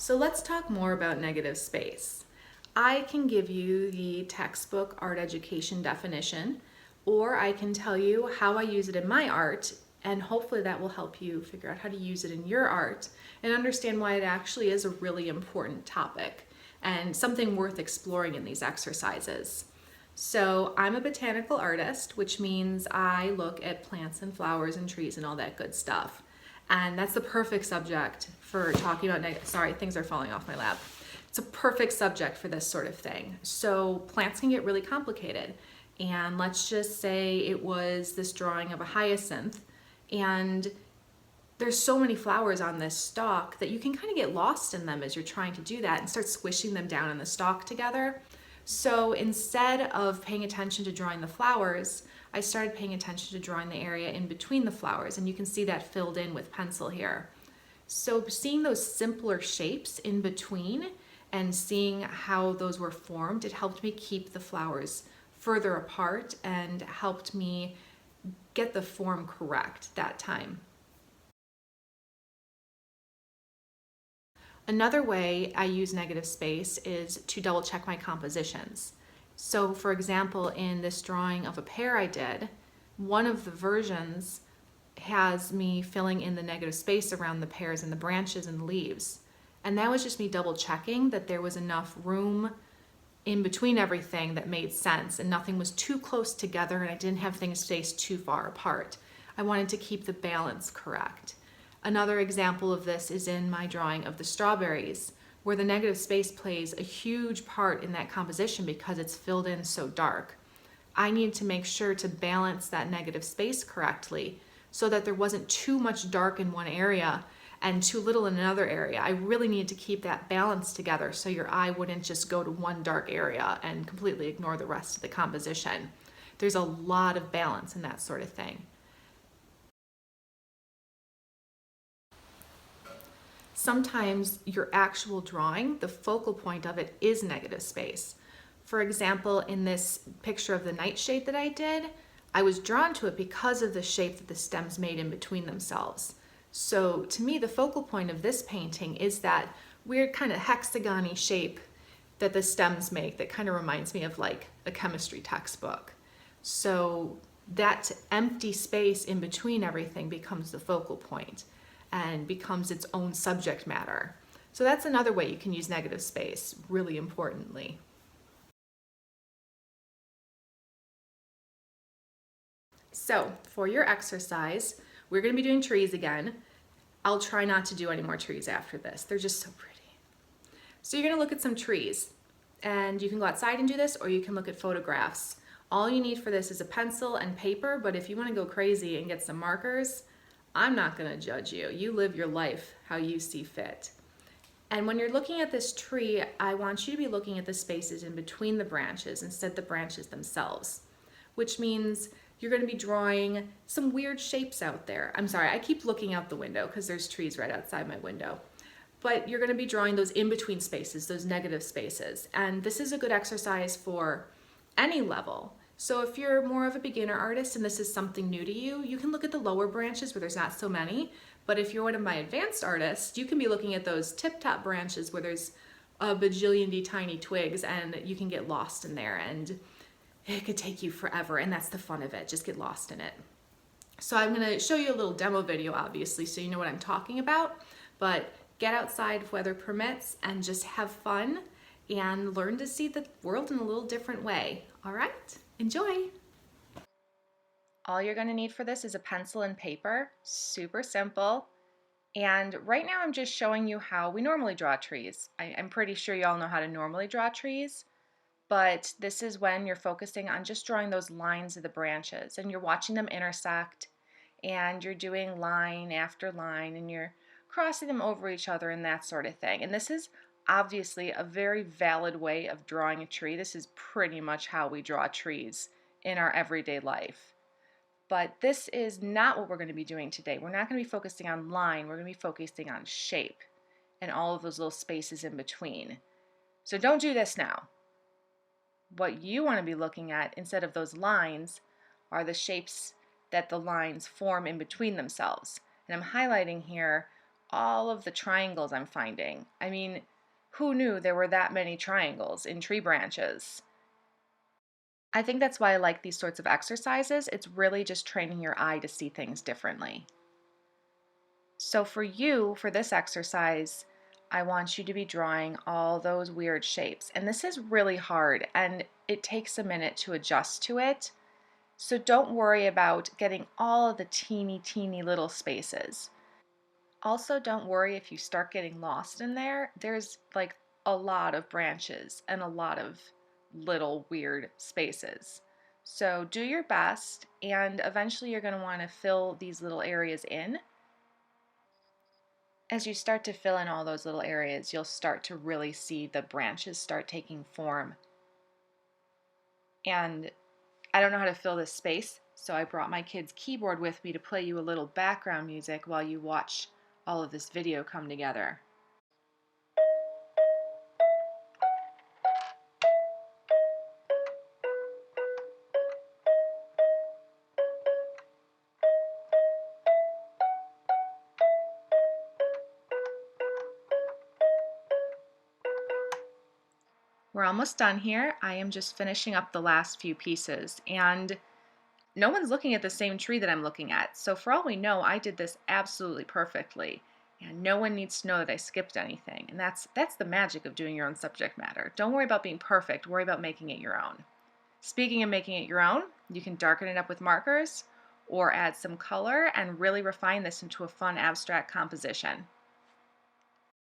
So let's talk more about negative space. I can give you the textbook art education definition, or I can tell you how I use it in my art, and hopefully that will help you figure out how to use it in your art and understand why it actually is a really important topic and something worth exploring in these exercises. So I'm a botanical artist, which means I look at plants and flowers and trees and all that good stuff. And that's the perfect subject for talking about sorry, things are falling off my lap. It's a perfect subject for this sort of thing. So plants can get really complicated. And let's just say it was this drawing of a hyacinth, and there's so many flowers on this stalk that you can kind of get lost in them as you're trying to do that and start squishing them down in the stalk together. So instead of paying attention to drawing the flowers, I started paying attention to drawing the area in between the flowers, and you can see that filled in with pencil here. So seeing those simpler shapes in between and seeing how those were formed, it helped me keep the flowers further apart and helped me get the form correct that time. Another way I use negative space is to double check my compositions. So for example, in this drawing of a pear I did, one of the versions has me filling in the negative space around the pears and the branches and the leaves. And that was just me double checking that there was enough room in between everything that made sense and nothing was too close together and I didn't have things spaced too far apart. I wanted to keep the balance correct. Another example of this is in my drawing of the strawberries, where the negative space plays a huge part in that composition because it's filled in so dark. I needed to make sure to balance that negative space correctly so that there wasn't too much dark in one area and too little in another area. I really needed to keep that balance together so your eye wouldn't just go to one dark area and completely ignore the rest of the composition. There's a lot of balance in that sort of thing. Sometimes your actual drawing, the focal point of it is negative space. For example, in this picture of the nightshade that I did, I was drawn to it because of the shape that the stems made in between themselves. So to me, the focal point of this painting is that weird kind of hexagon-y shape that the stems make that kind of reminds me of like a chemistry textbook. So that empty space in between everything becomes the focal point and becomes its own subject matter. So that's another way you can use negative space, really importantly. So for your exercise, we're going to be doing trees again. I'll try not to do any more trees after this. They're just so pretty. So you're going to look at some trees, and you can go outside and do this, or you can look at photographs. All you need for this is a pencil and paper, but if you want to go crazy and get some markers, I'm not going to judge you. You live your life how you see fit. And when you're looking at this tree, I want you to be looking at the spaces in between the branches instead of the branches themselves, which means you're going to be drawing some weird shapes out there. I'm sorry, I keep looking out the window because there's trees right outside my window. But you're going to be drawing those in-between spaces, those negative spaces. And this is a good exercise for any level. So if you're more of a beginner artist and this is something new to you, you can look at the lower branches where there's not so many. But if you're one of my advanced artists, you can be looking at those tip-top branches where there's a bajillion tiny twigs and you can get lost in there and it could take you forever, and that's the fun of it, just get lost in it. So I'm gonna show you a little demo video, obviously, so you know what I'm talking about, but get outside if weather permits and just have fun and learn to see the world in a little different way. All right, enjoy. All you're gonna need for this is a pencil and paper, super simple. And right now I'm just showing you how we normally draw trees. I'm pretty sure you all know how to normally draw trees, but this is when you're focusing on just drawing those lines of the branches and you're watching them intersect and you're doing line after line and you're crossing them over each other and that sort of thing. And this is obviously a very valid way of drawing a tree. This is pretty much how we draw trees in our everyday life. But this is not what we're going to be doing today. We're not going to be focusing on line. We're going to be focusing on shape and all of those little spaces in between. So don't do this now. What you want to be looking at instead of those lines are the shapes that the lines form in between themselves. And I'm highlighting here all of the triangles I'm finding. I mean, who knew there were that many triangles in tree branches? I think that's why I like these sorts of exercises. It's really just training your eye to see things differently. So for you, for this exercise, I want you to be drawing all those weird shapes. And this is really hard and it takes a minute to adjust to it. So don't worry about getting all of the teeny little spaces. Also, don't worry if you start getting lost in there. There's like a lot of branches and a lot of little weird spaces. So do your best, and eventually you're going to want to fill these little areas in. As you start to fill in all those little areas, you'll start to really see the branches start taking form. And I don't know how to fill this space, so I brought my kid's keyboard with me to play you a little background music while you watch all of this video come together. We're almost done here. I am just finishing up the last few pieces, and no one's looking at the same tree that I'm looking at. So for all we know, I did this absolutely perfectly, and no one needs to know that I skipped anything. And that's the magic of doing your own subject matter. Don't worry about being perfect, worry about making it your own. Speaking of making it your own, you can darken it up with markers or add some color and really refine this into a fun abstract composition.